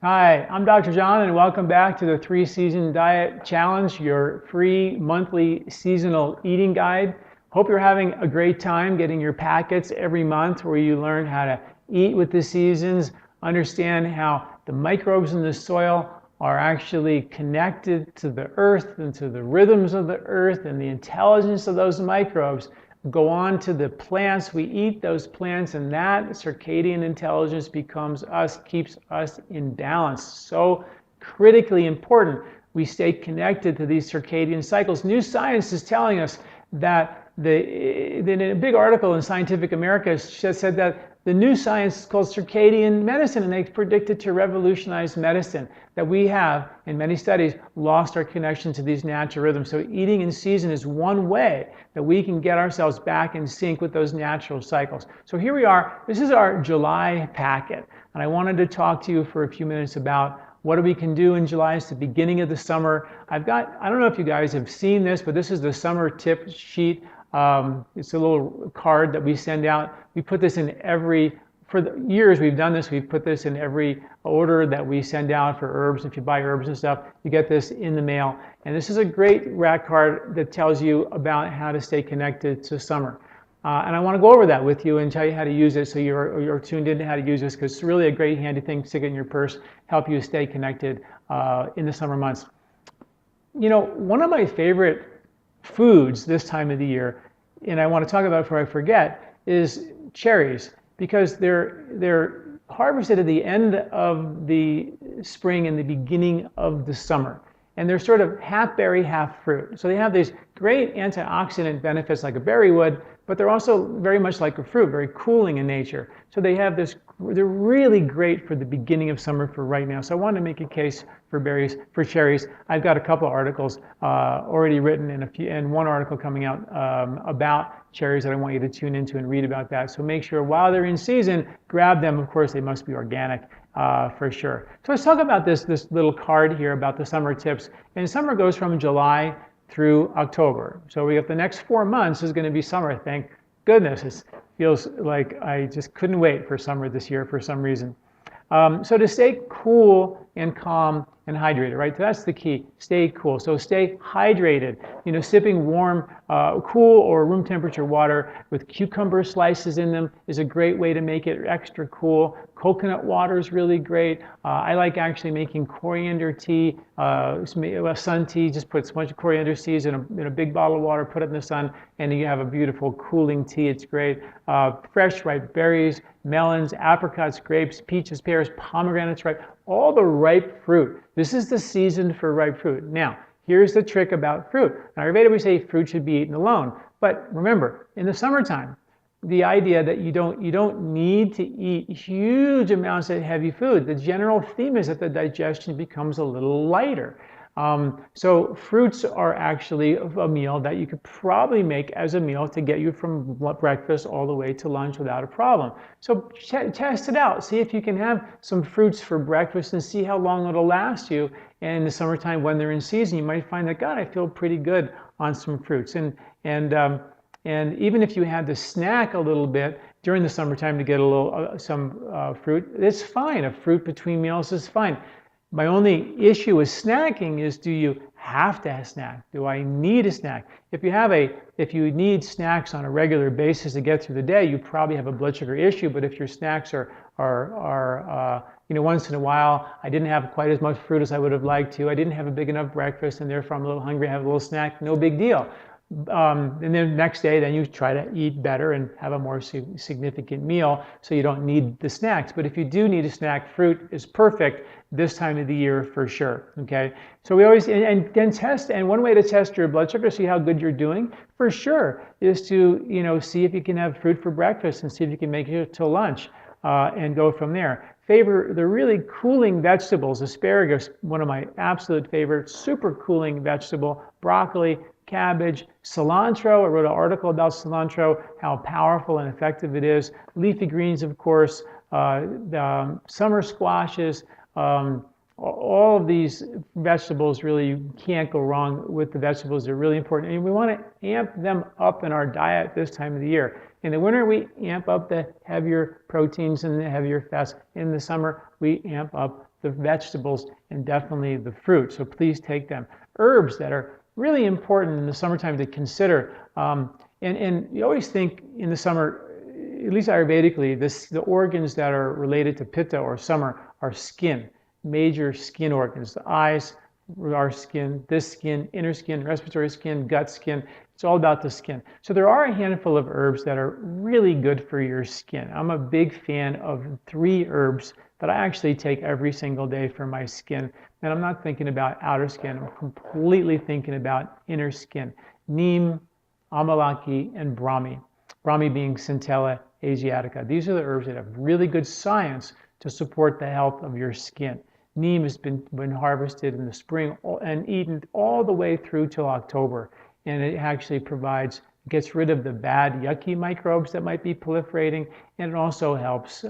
Hi, I'm Dr. John, and welcome back to the 3-Season Diet Challenge, your free monthly seasonal eating guide. Hope you're having a great time getting your packets every month where you learn how to eat with the seasons, understand how the microbes in the soil are actually connected to the earth and to the rhythms of the earth, and the intelligence of those microbes go on to the plants. We eat those plants, and that circadian intelligence becomes us, keeps us in balance. So critically important we stay connected to these circadian cycles. New science is telling us that in a big article in Scientific America said that the new science is called circadian medicine, and they predict it to revolutionize medicine, that we have, in many studies, lost our connection to these natural rhythms. So eating in season is one way that we can get ourselves back in sync with those natural cycles. So here we are. This is our July packet, and I wanted to talk to you for a few minutes about what we can do in July. It's the beginning of the summer. I don't know if you guys have seen this, but this is the summer tip sheet. It's a little card that we send out. We put this in for the years we've done this, we've put this in every order that we send out for herbs. If you buy herbs and stuff, you get this in the mail. And this is a great rack card that tells you about how to stay connected to summer. And I want to go over that with you and tell you how to use it so you're tuned into how to use this, because it's really a great handy thing to stick it in your purse, help you stay connected in the summer months. You know, one of my favorite foods this time of the year, and I want to talk about it before I forget, is cherries, because they're harvested at the end of the spring and the beginning of the summer. And they're sort of half berry, half fruit. So they have these great antioxidant benefits like a berry would, but they're also very much like a fruit, very cooling in nature. So they're really great for the beginning of summer for right now. So I wanted to make a case for cherries. I've got a couple of articles already written and one article coming out about cherries that I want you to tune into and read about that. So make sure while they're in season, grab them. Of course, they must be organic for sure. So let's talk about this little card here about the summer tips. And summer goes from July through October. So we have the next 4 months is going to be summer. Thank goodness. It feels like I just couldn't wait for summer this year for some reason. So to stay cool and calm and hydrated, right? So that's the key. Stay cool. So stay hydrated. You know, sipping warm, cool or room temperature water with cucumber slices in them is a great way to make it extra cool. Coconut water is really great. I like actually making coriander tea, sun tea. Just put a bunch of coriander seeds in a big bottle of water, put it in the sun, and you have a beautiful cooling tea. It's great. Fresh ripe berries, melons, apricots, grapes, peaches, pears, pomegranates, right? All the ripe fruit. This is the season for ripe fruit. Now, here's the trick about fruit. Now, Ayurveda, we say fruit should be eaten alone. But remember, in the summertime, the idea that you don't need to eat huge amounts of heavy food. The general theme is that the digestion becomes a little lighter. So fruits are actually a meal that you could probably make as a meal to get you from breakfast all the way to lunch without a problem. So test it out. See if you can have some fruits for breakfast and see how long it'll last you. And in the summertime, when they're in season, you might find that, God, I feel pretty good on some fruits. And even if you had to snack a little bit during the summertime to get a little some fruit, it's fine. A fruit between meals is fine. My only issue with snacking is, do you have to snack? Do I need a snack? If you need snacks on a regular basis to get through the day, you probably have a blood sugar issue. But if your snacks are once in a while, I didn't have quite as much fruit as I would have liked to. I didn't have a big enough breakfast, and therefore I'm a little hungry. I have a little snack. No big deal. And then the next day, then you try to eat better and have a more significant meal, so you don't need the snacks. But if you do need a snack, fruit is perfect this time of the year for sure. Okay, so we always and then test. And one way to test your blood sugar, see how good you're doing, for sure, is to see if you can have fruit for breakfast and see if you can make it till lunch, and go from there. Favor the really cooling vegetables. Asparagus, one of my absolute favorites, super cooling vegetable. Broccoli, cabbage, cilantro. I wrote an article about cilantro, how powerful and effective it is. Leafy greens, of course, summer squashes. All of these vegetables, really, you can't go wrong with the vegetables. They're really important. And we want to amp them up in our diet this time of the year. In the winter, we amp up the heavier proteins and the heavier fats. In the summer, we amp up the vegetables, and definitely the fruit. So please take them. Herbs that are really important in the summertime to consider. And you always think in the summer, at least Ayurvedically, the organs that are related to Pitta or summer are skin, major skin organs. The eyes, our skin, this skin, inner skin, respiratory skin, gut skin. It's all about the skin. So there are a handful of herbs that are really good for your skin. I'm a big fan of 3 herbs that I actually take every single day for my skin. And I'm not thinking about outer skin. I'm completely thinking about inner skin. Neem, amalaki, and Brahmi. Brahmi being Centella asiatica. These are the herbs that have really good science to support the health of your skin. Neem has been harvested in the spring and eaten all the way through till October. And it actually gets rid of the bad, yucky microbes that might be proliferating, and it also helps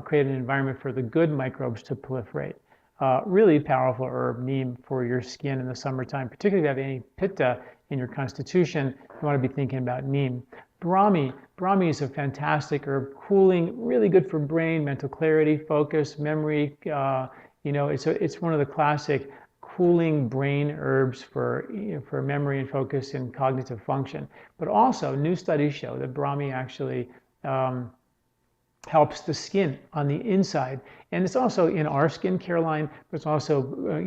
create an environment for the good microbes to proliferate. Really powerful herb, neem, for your skin in the summertime, particularly if you have any pitta in your constitution. You want to be thinking about neem. Brahmi is a fantastic herb, cooling, really good for brain, mental clarity, focus, memory. It's one of the classic cooling brain herbs for memory and focus and cognitive function. But also, new studies show that Brahmi actually helps the skin on the inside, and it's also in our skincare line, but it's also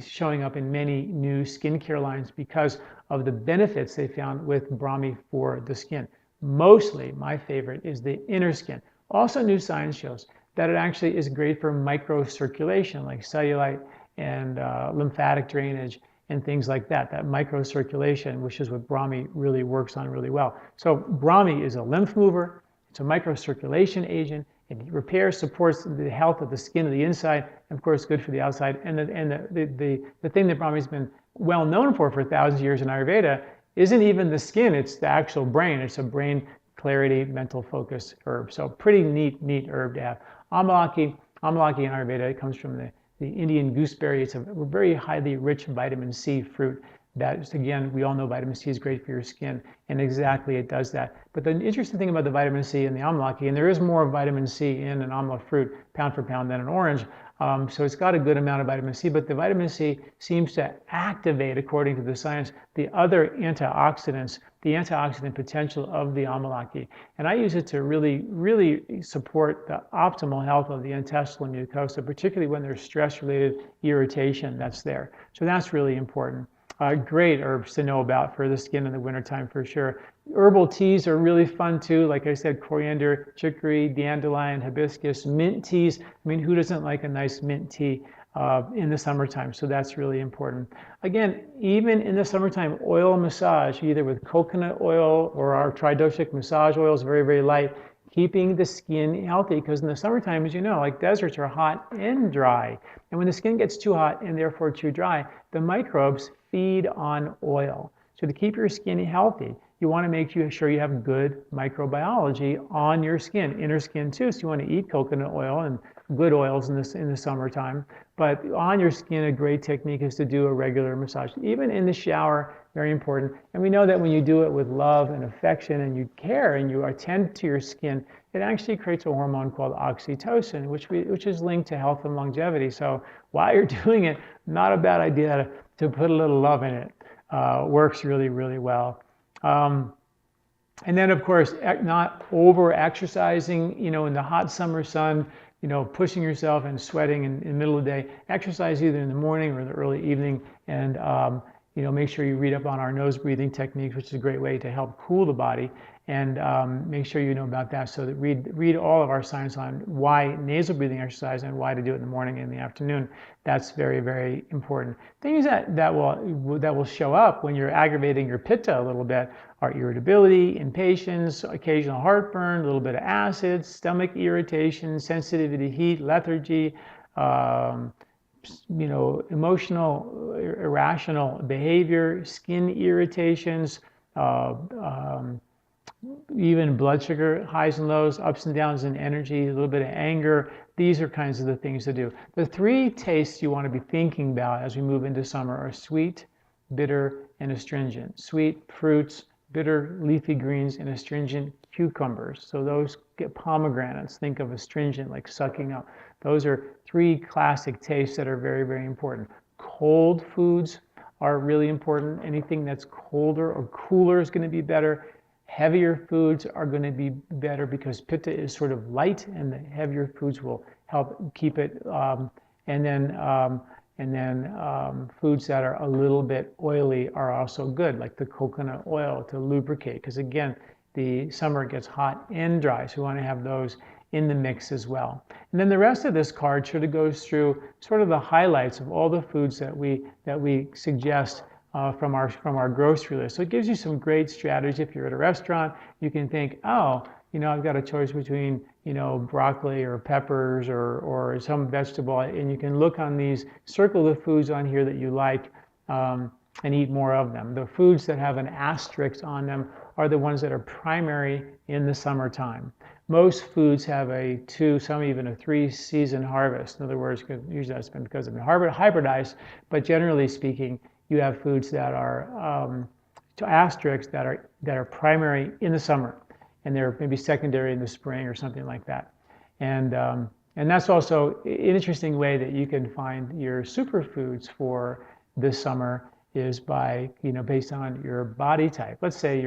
showing up in many new skincare lines because of the benefits they found with Brahmi for the skin. Mostly, my favorite is the inner skin. Also, new science shows that it actually is great for microcirculation, like cellulite and lymphatic drainage and things like that. That microcirculation, which is what Brahmi really works on really well. So Brahmi is a lymph mover. It's a microcirculation agent. It repairs, supports the health of the skin of the inside, and of course, good for the outside. And the thing that Brahmi's been well known for thousands of years in Ayurveda isn't even the skin, it's the actual brain. It's a brain clarity, mental focus herb. So pretty neat herb to have. Amalaki in Ayurveda, it comes from the Indian gooseberry. It's a very highly rich vitamin C fruit. That is, again, we all know vitamin C is great for your skin, and exactly it does that. But the interesting thing about the vitamin C in the amalaki, and there is more vitamin C in an amla fruit, pound for pound, than an orange, so it's got a good amount of vitamin C, but the vitamin C seems to activate, according to the science, the other antioxidants, the antioxidant potential of the amalaki. And I use it to really support the optimal health of the intestinal mucosa, particularly when there's stress-related irritation that's there. So that's really important. Great herbs to know about for the skin in the wintertime for sure. Herbal teas are really fun too. Like I said, coriander, chicory, dandelion, hibiscus, mint teas. I mean, who doesn't like a nice mint tea in the summertime? So that's really important. Again, even in the summertime, oil massage, either with coconut oil or our tridoshic massage oil is very, very light, keeping the skin healthy, because in the summertime, as you know, like deserts are hot and dry. And when the skin gets too hot and therefore too dry, the microbes feed on oil. So to keep your skin healthy, you want to make sure you have good microbiology on your skin, inner skin too. So you want to eat coconut oil and good oils in the summertime. But on your skin, a great technique is to do a regular massage, even in the shower. Very important. And we know that when you do it with love and affection and you care and you attend to your skin, it actually creates a hormone called oxytocin, which is linked to health and longevity. So while you're doing it, not a bad idea to put a little love in it. Works really, really well. And then, of course, not over exercising, in the hot summer sun, pushing yourself and sweating in the middle of the day. Exercise either in the morning or the early evening, and make sure you read up on our nose breathing techniques, which is a great way to help cool the body, and make sure you know about that. So that read all of our science on why nasal breathing exercise and why to do it in the morning and in the afternoon. That's very, very important. Things that will show up when you're aggravating your pitta a little bit are irritability, impatience, occasional heartburn, a little bit of acid, stomach irritation, sensitivity to heat, lethargy, emotional, irrational behavior, skin irritations, even blood sugar highs and lows, ups and downs in energy, a little bit of anger. These are kinds of the things to do. The 3 tastes you want to be thinking about as we move into summer are sweet, bitter, and astringent. Sweet fruits, bitter leafy greens, and astringent cucumbers. So those get pomegranates. Think of astringent, like sucking up. Those are 3 classic tastes that are very, very important. Cold foods are really important. Anything that's colder or cooler is going to be better. Heavier foods are going to be better because pitta is sort of light, and the heavier foods will help keep it. And then foods that are a little bit oily are also good, like the coconut oil to lubricate, because again, the summer gets hot and dry, so we want to have those in the mix as well. And then the rest of this card sort of goes through sort of the highlights of all the foods that we suggest from our grocery list. So it gives you some great strategy. If you're at a restaurant, you can think, oh, I've got a choice between, broccoli or peppers or some vegetable, and you can look on these, circle the foods on here that you like, and eat more of them. The foods that have an asterisk on them are the ones that are primary in the summertime. Most foods have a 2, some even a 3 season harvest. In other words, usually that's been because of the hybridized, but generally speaking, you have foods that are asterisks that are primary in the summer, and they're maybe secondary in the spring or something like that. And that's also an interesting way that you can find your superfoods for this summer is by, based on your body type. Let's say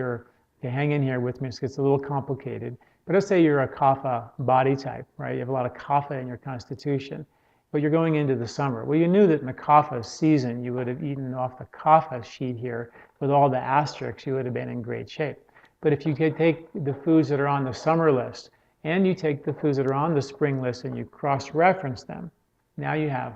hang in here with me, it gets a little complicated, but let's say you're a kapha body type, right? You have a lot of kapha in your constitution, but you're going into the summer. Well, you knew that in the kapha season, you would have eaten off the kapha sheet here with all the asterisks, you would have been in great shape. But if you could take the foods that are on the summer list and you take the foods that are on the spring list and you cross-reference them, now you have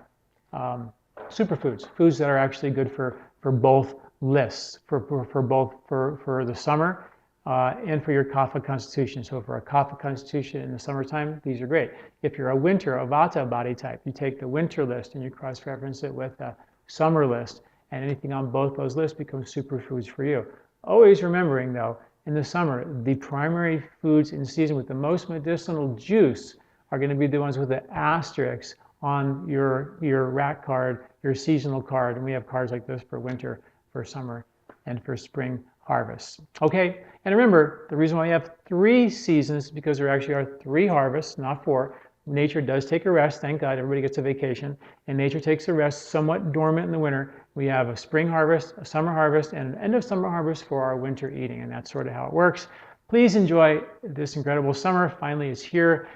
superfoods, foods that are actually good for both lists, for the summer and for your kapha constitution. So for a kapha constitution in the summertime, these are great. If you're a winter, a vata body type, you take the winter list and you cross-reference it with a summer list, and anything on both those lists becomes superfoods for you. Always remembering, though, in the summer, the primary foods in season with the most medicinal juice are going to be the ones with the asterisks on your rack card, your seasonal card, and we have cards like this for winter, for summer, and for spring harvests. Okay, and remember, the reason why you have 3 seasons is because there actually are 3 harvests, not 4. Nature does take a rest, thank God, everybody gets a vacation, and nature takes a rest somewhat dormant in the winter. We have a spring harvest, a summer harvest, and an end of summer harvest for our winter eating, and that's sort of how it works. Please enjoy this incredible summer. Finally, it's here.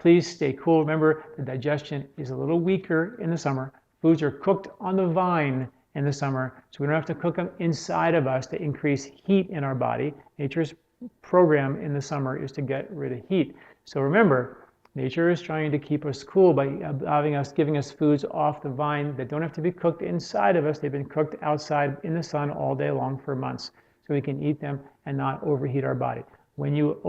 Please stay cool. Remember, the digestion is a little weaker in the summer. Foods are cooked on the vine in the summer, so we don't have to cook them inside of us to increase heat in our body. Nature's program in the summer is to get rid of heat. So remember, nature is trying to keep us cool by giving us foods off the vine that don't have to be cooked inside of us. They've been cooked outside in the sun all day long for months, so we can eat them and not overheat our body. When you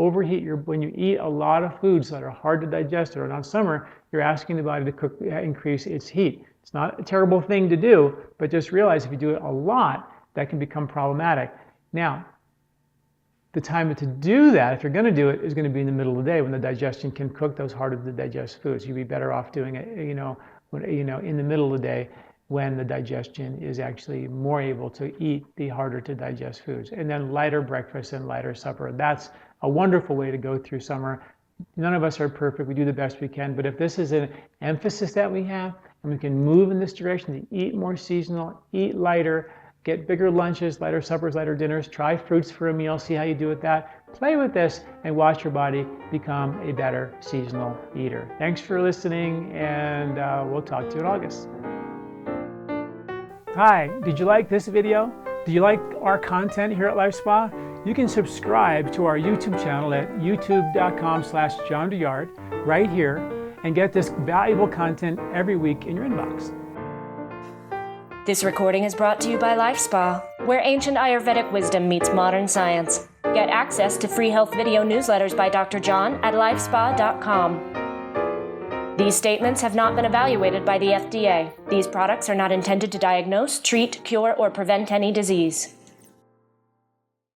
when you eat a lot of foods that are hard to digest or not summer, you're asking the body to increase its heat. It's not a terrible thing to do, but just realize if you do it a lot, that can become problematic. Now, the time to do that, if you're going to do it, is going to be in the middle of the day when the digestion can cook those harder to digest foods. You'd be better off doing it, in the middle of the day when the digestion is actually more able to eat the harder to digest foods. And then lighter breakfast and lighter supper. That's a wonderful way to go through summer. None of us are perfect. We do the best we can. But if this is an emphasis that we have, and we can move in this direction to eat more seasonal, eat lighter, get bigger lunches, lighter suppers, lighter dinners, try fruits for a meal, see how you do with that. Play with this and watch your body become a better seasonal eater. Thanks for listening, and we'll talk to you in August. Hi, did you like this video? Do you like our content here at LifeSpa? You can subscribe to our YouTube channel at youtube.com/John Douillard right here and get this valuable content every week in your inbox. This recording is brought to you by LifeSpa, where ancient Ayurvedic wisdom meets modern science. Get access to free health video newsletters by Dr. John at lifespa.com. These statements have not been evaluated by the FDA. These products are not intended to diagnose, treat, cure, or prevent any disease.